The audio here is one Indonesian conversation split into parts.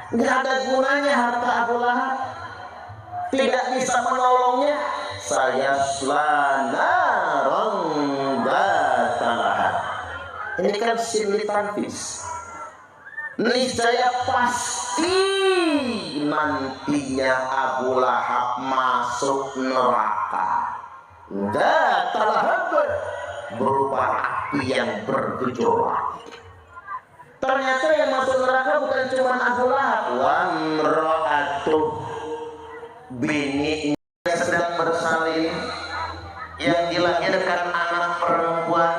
Nggak ada gunanya harta Abu Lahab, tidak bisa menolongnya. Saya naron datalahat. Ini kan silih tanfis. Niscaya pasti nantinya Abu Lahab masuk neraka. Datalahat berupa api yang bergejolak. Ternyata yang masuk neraka bukan cuma Abu Lahab, wamra'atuh, bininya sedang bersalin, yang dilahirkan anak perempuan,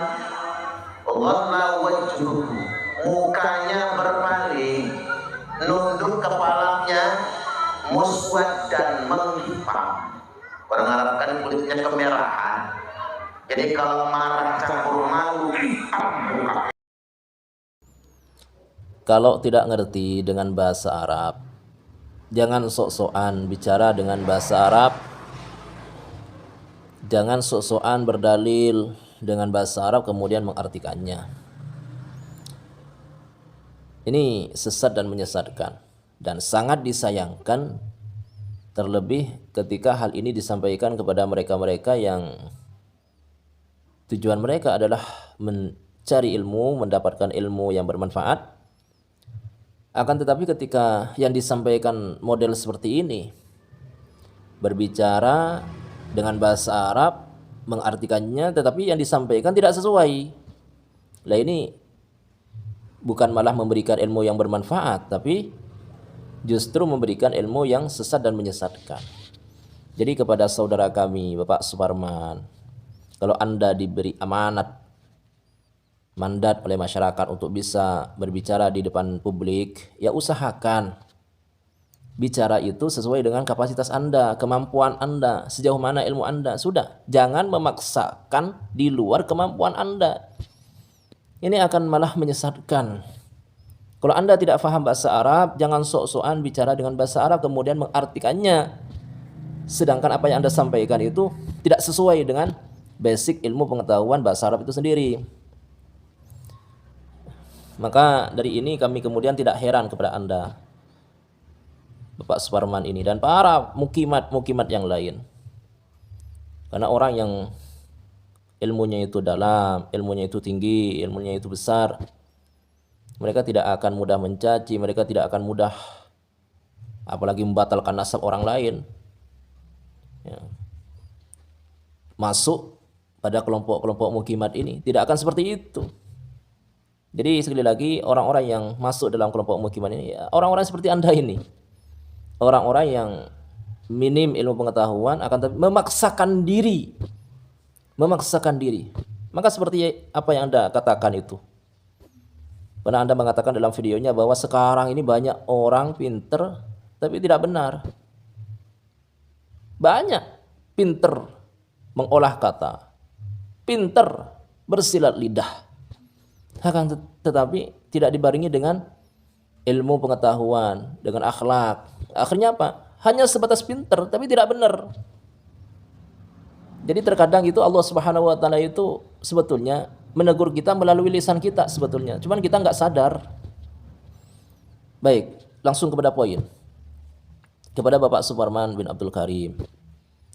walla wajhuhu, mukanya berpaling, nunduk kepalanya, muswad dan menghitam. Orang Arab kan kulitnya kemerahan, jadi kalau marah campur malu hitam muka. Kalau tidak ngerti dengan bahasa Arab, jangan sok-sokan bicara dengan bahasa Arab. Jangan sok-sokan berdalil dengan bahasa Arab kemudian mengartikannya. Ini sesat dan menyesatkan, dan sangat disayangkan, terlebih ketika hal ini disampaikan kepada mereka-mereka yang tujuan mereka adalah mencari ilmu, mendapatkan ilmu yang bermanfaat. Akan tetapi ketika yang disampaikan model seperti ini, berbicara dengan bahasa Arab, mengartikannya, tetapi yang disampaikan tidak sesuai. Lah ini bukan malah memberikan ilmu yang bermanfaat, tapi justru memberikan ilmu yang sesat dan menyesatkan. Jadi kepada saudara kami, Bapak Suparman, kalau Anda diberi amanat, mandat oleh masyarakat untuk bisa berbicara di depan publik, ya usahakan bicara itu sesuai dengan kapasitas Anda, kemampuan Anda, sejauh mana ilmu Anda. Sudah, jangan memaksakan di luar kemampuan Anda. Ini akan malah menyesatkan. Kalau Anda tidak paham bahasa Arab, jangan sok-sokan bicara dengan bahasa Arab kemudian mengartikannya, sedangkan apa yang Anda sampaikan itu tidak sesuai dengan basic ilmu pengetahuan bahasa Arab itu sendiri. Maka dari ini kami kemudian tidak heran kepada Anda, Bapak Suparman ini, dan para mukimat-mukimat yang lain. Karena orang yang ilmunya itu dalam, ilmunya itu tinggi, ilmunya itu besar, mereka tidak akan mudah mencaci, mereka tidak akan mudah apalagi membatalkan nasab orang lain, ya, masuk pada kelompok-kelompok mukimat ini. Tidak akan seperti itu. Jadi sekali lagi, orang-orang yang masuk dalam kelompok mukimat ini, ya, orang-orang seperti Anda ini, orang-orang yang minim ilmu pengetahuan, akan memaksakan diri. Maka seperti apa yang Anda katakan itu, karena Anda mengatakan dalam videonya bahwa sekarang ini banyak orang pinter tapi tidak benar. Banyak pinter mengolah kata, pinter bersilat lidah, akan tetapi tidak dibarengi dengan ilmu pengetahuan, dengan akhlak. Akhirnya apa? Hanya sebatas pinter tapi tidak benar. Jadi terkadang itu Allah Subhanahu wa taala itu sebetulnya menegur kita melalui lisan kita sebetulnya. Cuman kita nggak sadar. Baik, langsung kepada poin. Kepada Bapak Suparman bin Abdul Karim.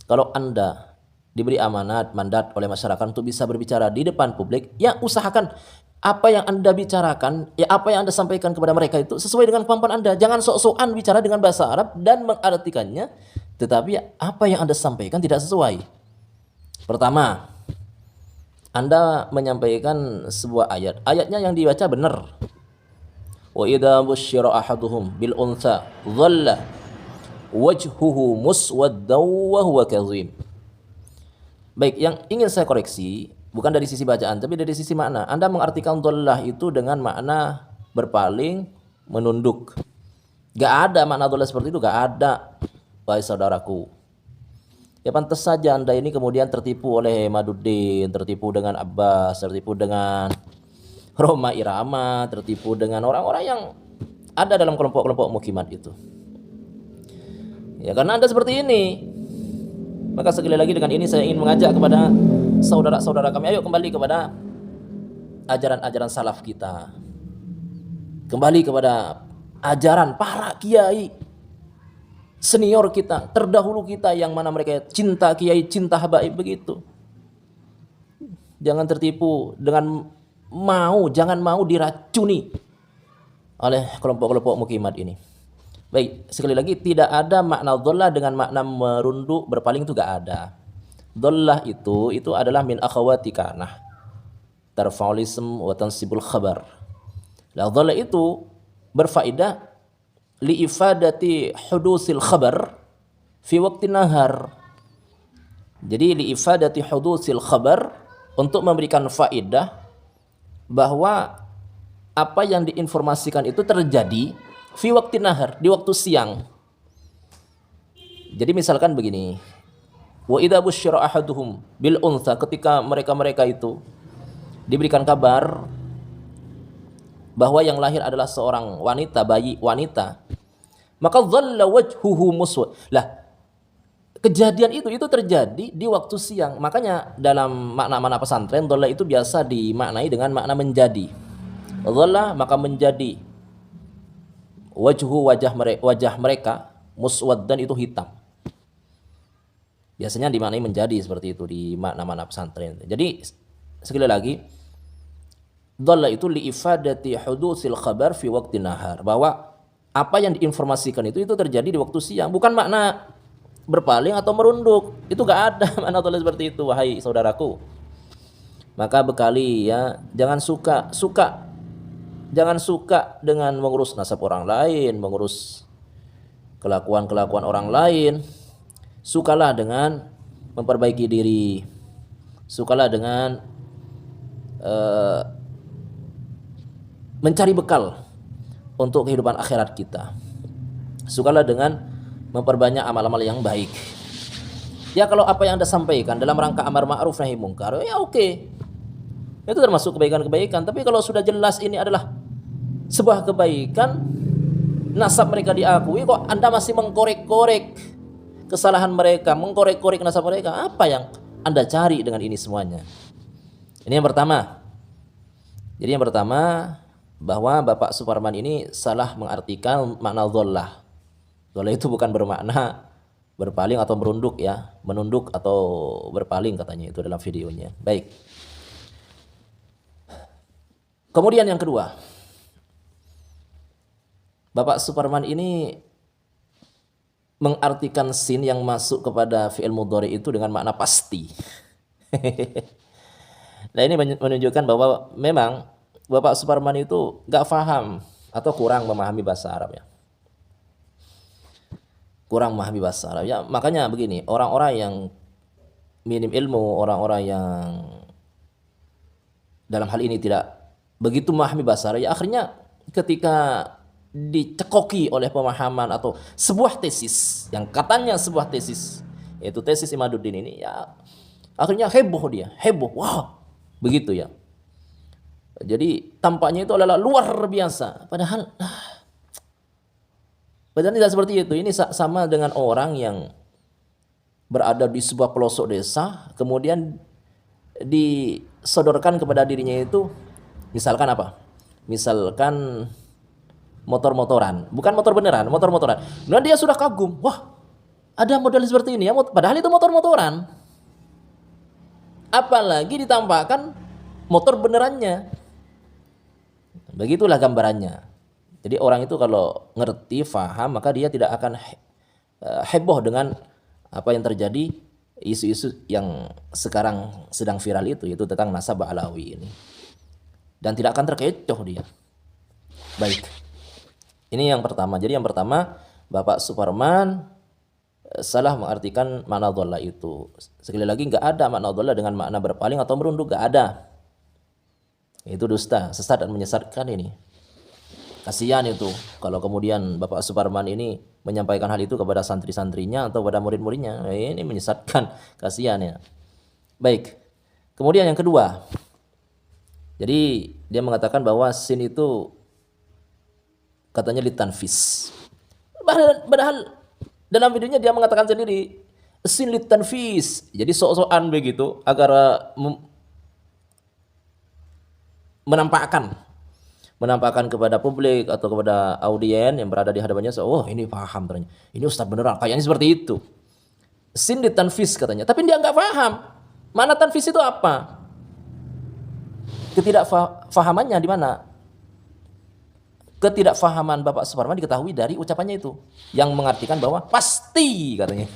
Kalau Anda diberi amanat, mandat oleh masyarakat untuk bisa berbicara di depan publik, ya usahakan apa yang Anda bicarakan, ya apa yang Anda sampaikan kepada mereka itu sesuai dengan kemampuan Anda. Jangan sok-sokan bicara dengan bahasa Arab dan mengartikannya, tetapi apa yang Anda sampaikan tidak sesuai. Pertama, Anda menyampaikan sebuah ayat. Ayatnya yang dibaca benar. Wa idza busyira ahaduhum bil untha dhalla wajhuhu muswaddan wa huwa kadhim. Baik, yang ingin saya koreksi bukan dari sisi bacaan tapi dari sisi makna. Anda mengartikan dhallah itu dengan makna berpaling, menunduk. Gak ada makna dhallah seperti itu, gak ada, wahai saudaraku. Ya pantas saja Anda ini kemudian tertipu oleh Maduddin, tertipu dengan Abbas, tertipu dengan Roma Irama, tertipu dengan orang-orang yang ada dalam kelompok-kelompok mukimat itu. Ya karena Anda seperti ini. Maka sekali lagi dengan ini saya ingin mengajak kepada saudara-saudara kami, ayo kembali kepada ajaran-ajaran salaf kita. Kembali kepada ajaran para kiai senior kita, terdahulu kita, yang mana mereka cinta kiai, cinta habaib begitu. Jangan tertipu dengan jangan mau diracuni oleh kelompok-kelompok mukimat ini. Baik, sekali lagi, tidak ada makna dhallah dengan makna merunduk, berpaling, itu gak ada. Dhallah itu adalah min akhawati kanah, tarfa'ul ism wa tansibul khabar. Lah dhallah itu berfaedah li ifadati hudusil khabar fi waqti nahar. Jadi li ifadati hudusil khabar, untuk memberikan faedah bahwa apa yang diinformasikan itu terjadi fi waqti nahar, di waktu siang. Jadi misalkan begini, wa idza busyira ahaduhum bil untha, ketika mereka itu diberikan kabar bahwa yang lahir adalah seorang wanita, bayi wanita, maka dhalla wajhuhu muswad. Lah, kejadian itu terjadi di waktu siang. Makanya dalam makna-makna pesantren, dhalla itu biasa dimaknai dengan makna menjadi. Dhalla maka menjadi, wajah mereka muswaddan itu hitam. Biasanya dimaknai menjadi seperti itu di makna-makna pesantren. Jadi sekali lagi, dhalla itu li ifadati hudutsil khabar fi waqti nahar, bahwa apa yang diinformasikan itu terjadi di waktu siang, bukan makna berpaling atau merunduk. Itu gak ada makna dhalla seperti itu, wahai saudaraku. Maka bekali ya, jangan suka dengan mengurus nasab orang lain, mengurus kelakuan orang lain. Sukalah dengan memperbaiki diri. Sukalah dengan mencari bekal untuk kehidupan akhirat kita. Sukalah dengan memperbanyak amal-amal yang baik. Ya, kalau apa yang Anda sampaikan dalam rangka amar ma'ruf nahi mungkar, ya oke. Itu termasuk kebaikan-kebaikan. Tapi kalau sudah jelas ini adalah sebuah kebaikan, nasab mereka diakui, kok Anda masih mengkorek-korek kesalahan mereka, mengkorek-korek nasab mereka, apa yang Anda cari dengan ini semuanya? Ini yang pertama. Jadi yang pertama, bahwa Bapak Suparman ini salah mengartikan makna dhallah. Dhallah itu bukan bermakna berpaling atau merunduk ya, menunduk atau berpaling katanya itu dalam videonya. Baik. Kemudian yang kedua, Bapak Suparman ini mengartikan sin yang masuk kepada fi'il mudhari itu dengan makna pasti. Nah, ini menunjukkan bahwa memang Bapak Suparman itu gak paham atau kurang memahami bahasa Arab ya. Kurang memahami bahasa Arab ya. Makanya begini, orang-orang yang minim ilmu, orang-orang yang dalam hal ini tidak begitu memahami bahasa Arab ya, akhirnya ketika dicekoki oleh pemahaman atau sebuah tesis yang katanya sebuah tesis, yaitu tesis Imaduddin ini ya, akhirnya heboh dia, wah, begitu ya. Jadi tampaknya itu adalah luar biasa, padahal tidak seperti itu. Ini sama dengan orang yang berada di sebuah pelosok desa, kemudian disodorkan kepada dirinya itu misalkan apa? Misalkan motor-motoran, bukan motor beneran, motor-motoran. Nah, dia sudah kagum, wah, ada model seperti ini ya, padahal itu motor-motoran. Apalagi ditampakkan motor benerannya. Begitulah gambarannya. Jadi orang itu kalau ngerti, faham, maka dia tidak akan heboh dengan apa yang terjadi, isu-isu yang sekarang sedang viral itu, yaitu tentang nasab Alawi ini. Dan tidak akan terkecoh dia. Baik. Ini yang pertama. Jadi yang pertama, Bapak Suparman salah mengartikan makna dhalla itu. Sekali lagi, nggak ada makna dhalla dengan makna berpaling atau merunduk, nggak ada. Itu dusta, sesat dan menyesatkan ini. Kasihan itu kalau kemudian Bapak Suparman ini menyampaikan hal itu kepada santri-santrinya atau pada murid-muridnya. Ini menyesatkan, kasihan ya. Baik. Kemudian yang kedua. Jadi dia mengatakan bahwa sin itu katanya litanfis. Padahal dalam videonya dia mengatakan sendiri sin litanfis. Jadi sok-sokan begitu agar menampakkan menampakkan kepada publik atau kepada audien yang berada di hadapannya, oh ini paham ternyata, ini ustadz beneran, kayaknya seperti itu. Sin ditanfis katanya, tapi dia nggak paham. Mana tanfis itu apa? Ketidakfahamannya di mana? Ketidakfahaman Bapak Suparman diketahui dari ucapannya itu, yang mengartikan bahwa pasti katanya.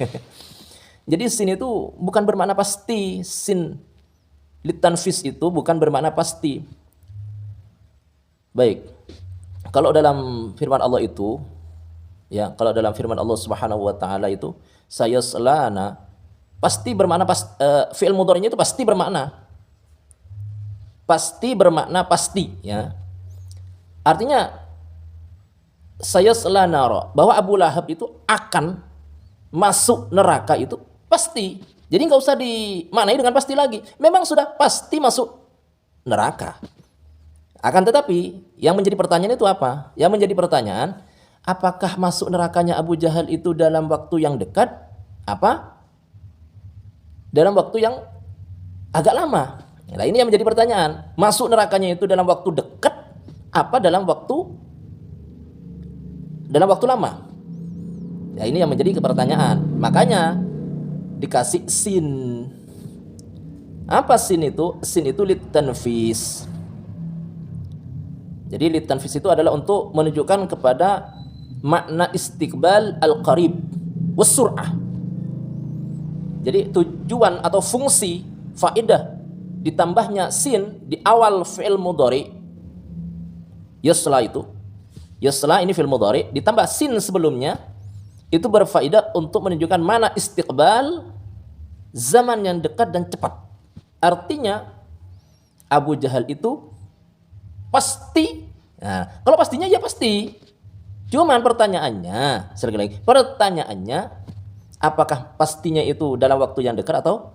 Jadi sin itu bukan bermakna pasti, sin litanfis itu bukan bermakna pasti. Baik, kalau dalam firman Allah itu, ya, kalau dalam firman Allah Subhanahu wa taala itu, saya selana, pasti bermakna fi'il mudhari'nya itu pasti bermakna pasti, ya. Artinya saya selana bahwa Abu Lahab itu akan masuk neraka itu pasti. Jadi nggak usah dimaknai dengan pasti lagi. Memang sudah pasti masuk neraka. Akan tetapi yang menjadi pertanyaan itu apa? Yang menjadi pertanyaan, apakah masuk nerakanya Abu Jahal itu dalam waktu yang dekat? Apa? Dalam waktu yang agak lama. Nah, ini yang menjadi pertanyaan. Masuk nerakanya itu dalam waktu dekat apa dalam waktu lama? Ya, ini yang menjadi pertanyaan. Makanya dikasih sin. Apa sin itu? Sin itu litanfis. Jadi litanfis itu adalah untuk menunjukkan kepada makna istiqbal al-qarib was-sur'ah. Jadi tujuan atau fungsi faedah ditambahnya sin di awal fi'il mudhari, yasla itu. Yasla ini fi'il mudhari ditambah sin sebelumnya, itu berfaedah untuk menunjukkan mana istiqbal, zaman yang dekat dan cepat. Artinya Abu Jahal itu pasti. Nah, kalau pastinya ya pasti. Cuman pertanyaannya, sekali lagi, apakah pastinya itu dalam waktu yang dekat atau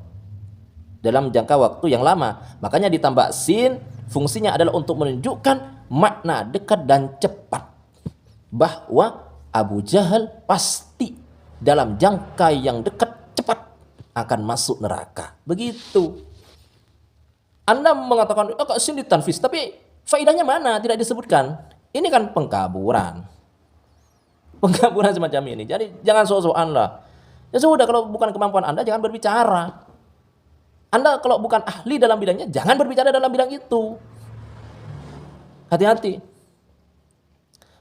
dalam jangka waktu yang lama? Makanya ditambah sin, fungsinya adalah untuk menunjukkan makna dekat dan cepat, bahwa Abu Jahal pasti dalam jangka yang dekat cepat akan masuk neraka. Begitu. Anda mengatakan sin ditanfis, tapi faedahnya mana? Tidak disebutkan. Ini kan pengkaburan semacam ini. Jadi jangan sok-sokan lah. Ya sudah, kalau bukan kemampuan Anda jangan berbicara. Anda kalau bukan ahli dalam bidangnya jangan berbicara dalam bidang itu. Hati-hati.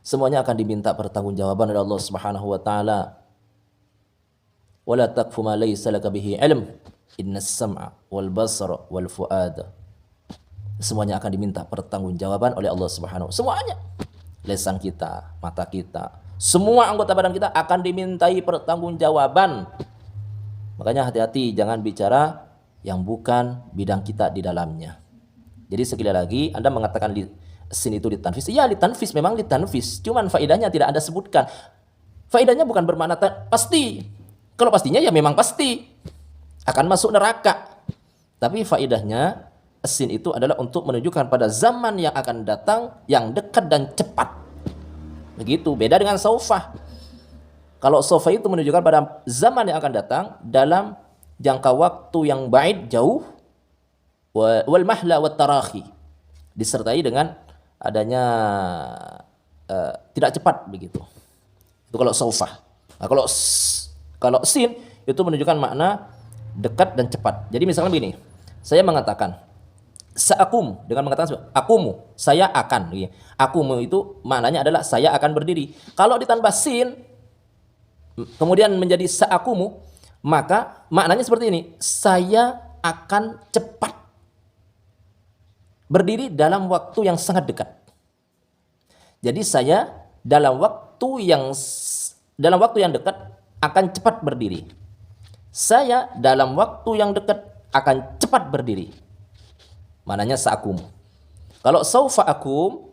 Semuanya akan diminta pertanggungjawaban oleh Allah Subhanahu wa taala. Wala taqfu ma laysa laka bihi ilm. Innas sam'a wal basara wal fuada. Semuanya akan diminta pertanggungjawaban oleh Allah Subhanahu. Semuanya. Lisan kita, mata kita, semua anggota badan kita akan dimintai pertanggungjawaban. Makanya hati-hati, jangan bicara yang bukan bidang kita di dalamnya. Jadi sekali lagi, Anda mengatakan sin itu litanfis. Iya, litanfis, memang litanfis. Cuman faedahnya tidak Anda sebutkan. Faedahnya bukan bermakna pasti. Kalau pastinya ya memang pasti akan masuk neraka. Tapi faedahnya sin itu adalah untuk menunjukkan pada zaman yang akan datang yang dekat dan cepat. Begitu, beda dengan saufah. Kalau saufah itu menunjukkan pada zaman yang akan datang dalam jangka waktu yang ba'id, jauh, wal mahla wat tarahi, disertai dengan adanya tidak cepat begitu. Itu kalau saufah. Nah, kalau sin itu menunjukkan makna dekat dan cepat. Jadi misalnya begini, saya mengatakan sa'akum, dengan mengatakan akumu, saya akan. Akumu itu maknanya adalah saya akan berdiri. Kalau ditambah sin kemudian menjadi sa'akumu, maka maknanya seperti ini, saya akan cepat berdiri dalam waktu yang sangat dekat. Jadi saya dalam waktu yang dekat akan cepat berdiri. Saya dalam waktu yang dekat akan cepat berdiri. Mananya sa'akum. Kalau saufa akum,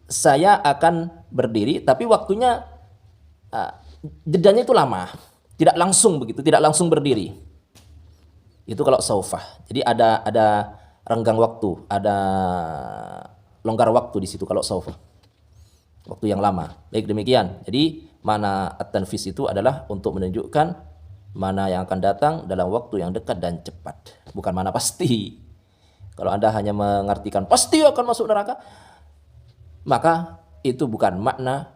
saya akan berdiri, tapi waktunya jedanya itu lama, tidak langsung begitu, tidak langsung berdiri. Itu kalau saufa. Jadi ada renggang waktu, ada longgar waktu di situ kalau saufa. Waktu yang lama. Baik, demikian. Jadi mana at-tanfis itu adalah untuk menunjukkan mana yang akan datang dalam waktu yang dekat dan cepat, bukan mana pasti. Kalau Anda hanya mengartikan pasti akan masuk neraka, maka itu bukan makna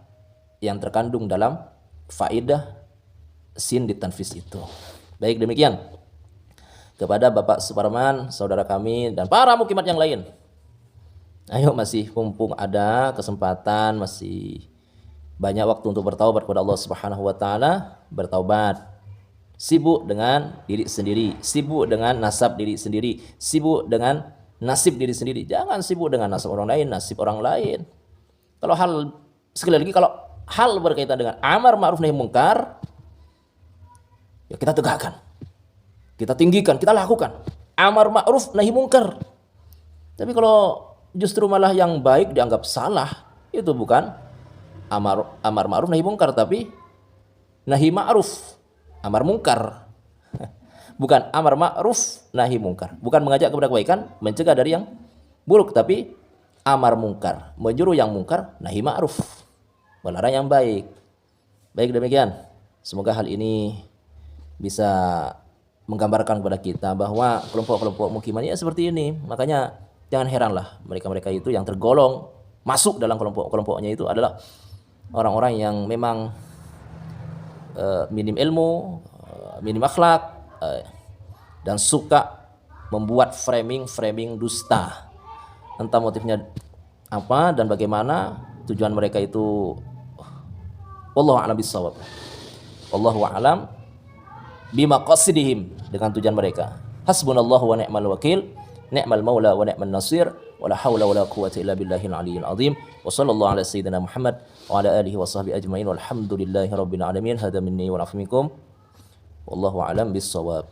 yang terkandung dalam faedah sin ditanfis itu. Baik, demikian kepada Bapak Suparman, saudara kami, dan para mukimat yang lain. Ayo, masih mumpung ada kesempatan, masih banyak waktu untuk bertaubat kepada Allah Subhanahu wa taala, bertaubat. Sibuk dengan diri sendiri, sibuk dengan nasab diri sendiri, sibuk dengan nasib diri sendiri. Jangan sibuk dengan nasib orang lain, nasib orang lain. Kalau hal, sekali lagi, kalau hal berkaitan dengan amar ma'ruf nahi mungkar, ya kita tegakkan, kita tinggikan, kita lakukan amar ma'ruf nahi mungkar. Tapi kalau justru malah yang baik dianggap salah, itu bukan amar ma'ruf nahi mungkar, tapi nahi ma'ruf, amar mungkar. Bukan amar ma'ruf nahi mungkar, bukan mengajak kepada kebaikan, mencegah dari yang buruk, tapi amar mungkar, menyuruh yang mungkar, nahi ma'ruf, melarang yang baik. Baik, demikian. Semoga hal ini bisa menggambarkan kepada kita bahwa kelompok-kelompok mukiman ya seperti ini. Makanya jangan heranlah mereka-mereka itu yang tergolong masuk dalam kelompok-kelompoknya itu adalah orang-orang yang memang minim ilmu, minim akhlak, dan suka membuat framing dusta. Entah motifnya apa dan bagaimana, tujuan mereka itu wallahu a'lam bissawab. Wallahu a'lam bima qasidihim, dengan tujuan mereka. Hasbunallahu wa ni'mal wakil, ni'mal maula wa ni'mal nasir, wala haula wala quwwata illa billahil aliyyil azim. Wa sallallahu ala sayyidina Muhammad wa ala alihi wa sahbihi ajmain walhamdulillahi rabbil alamin. Hadza minni wa minkum. Wallahu a'lam bissawab.